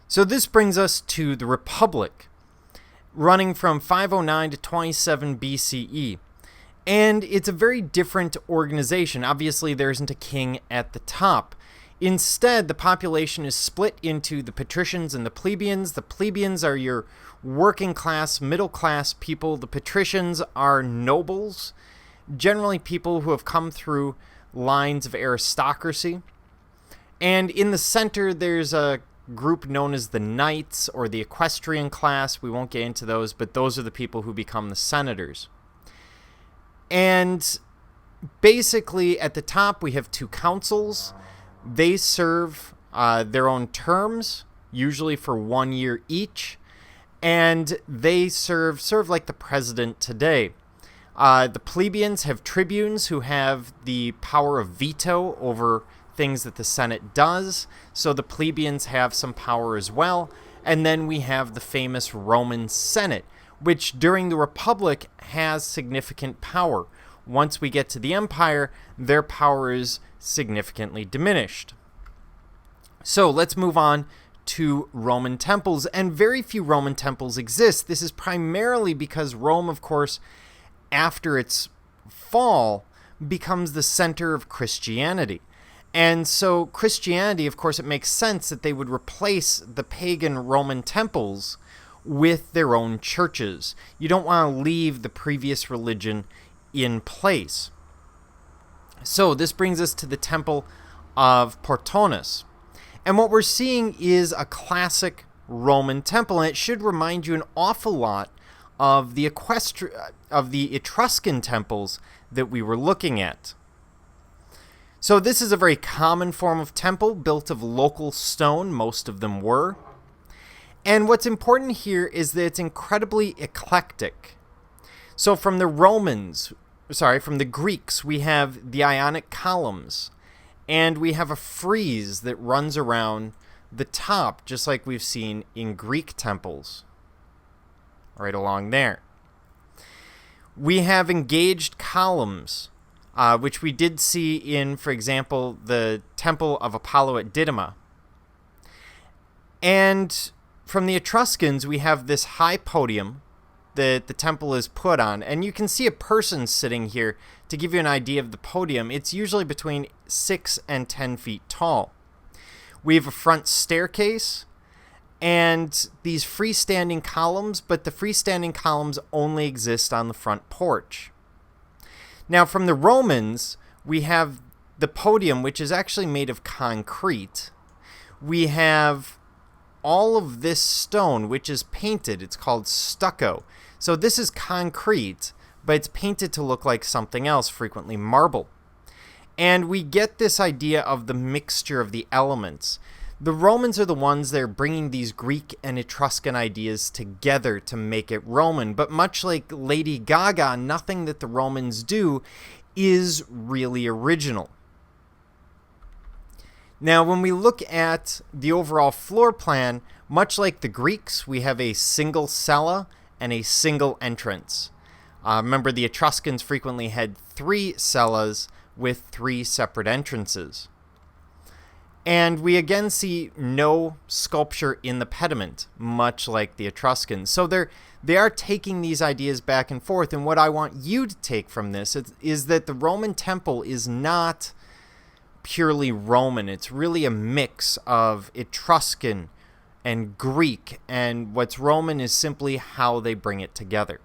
So this brings us to the Republic, running from 509 to 27 BCE. And it's a very different organization. Obviously, there isn't a king at the top. Instead, the population is split into the patricians and the plebeians. The plebeians are your working class, middle class people. The patricians are nobles, generally people who have come through lines of aristocracy. And in the center, there's a group known as the knights or the equestrian class. We won't get into those, but those are the people who become the senators. And basically, at the top, we have two councils. They serve their own terms, usually for 1 year each, and they serve like the president today. The plebeians have tribunes who have the power of veto over things that the Senate does, so the plebeians have some power as well. And then we have the famous Roman Senate, which during the Republic has significant power. Once we get to the Empire, their power is significantly diminished. So let's move on to Roman temples, and very few Roman temples exist. This is primarily because Rome, of course, after its fall, becomes the center of Christianity. And so Christianity, of course, it makes sense that they would replace the pagan Roman temples with their own churches. You don't want to leave the previous religion in place. So this brings us to the Temple of Portunus. And what we're seeing is a classic Roman temple, and it should remind you an awful lot of the Etruscan temples that we were looking at. So this is a very common form of temple built of local stone, most of them were. And what's important here is that it's incredibly eclectic. So from the Greeks, we have the Ionic columns, and we have a frieze that runs around the top, just like we've seen in Greek temples, right along there. We have engaged columns, which we did see in, for example, the Temple of Apollo at Didyma. And from the Etruscans, we have this high podium that the temple is put on. And you can see a person sitting here to give you an idea of the podium. It's usually between 6 and 10 feet tall. We have a front staircase and these freestanding columns, but the freestanding columns only exist on the front porch. Now, from the Romans, we have the podium, which is actually made of concrete. We have all of this stone, which is painted. It's called stucco. So this is concrete, but it's painted to look like something else, frequently marble. And we get this idea of the mixture of the elements. The Romans are the ones that are bringing these Greek and Etruscan ideas together to make it Roman. But much like Lady Gaga, nothing that the Romans do is really original. Now, when we look at the overall floor plan, much like the Greeks, we have a single cella and a single entrance. Remember, the Etruscans frequently had 3 cellas with 3 separate entrances. And we again see no sculpture in the pediment, much like the Etruscans. So they are taking these ideas back and forth, and what I want you to take from this is that the Roman temple is not purely Roman. It's really a mix of Etruscan and Greek, and what's Roman is simply how they bring it together.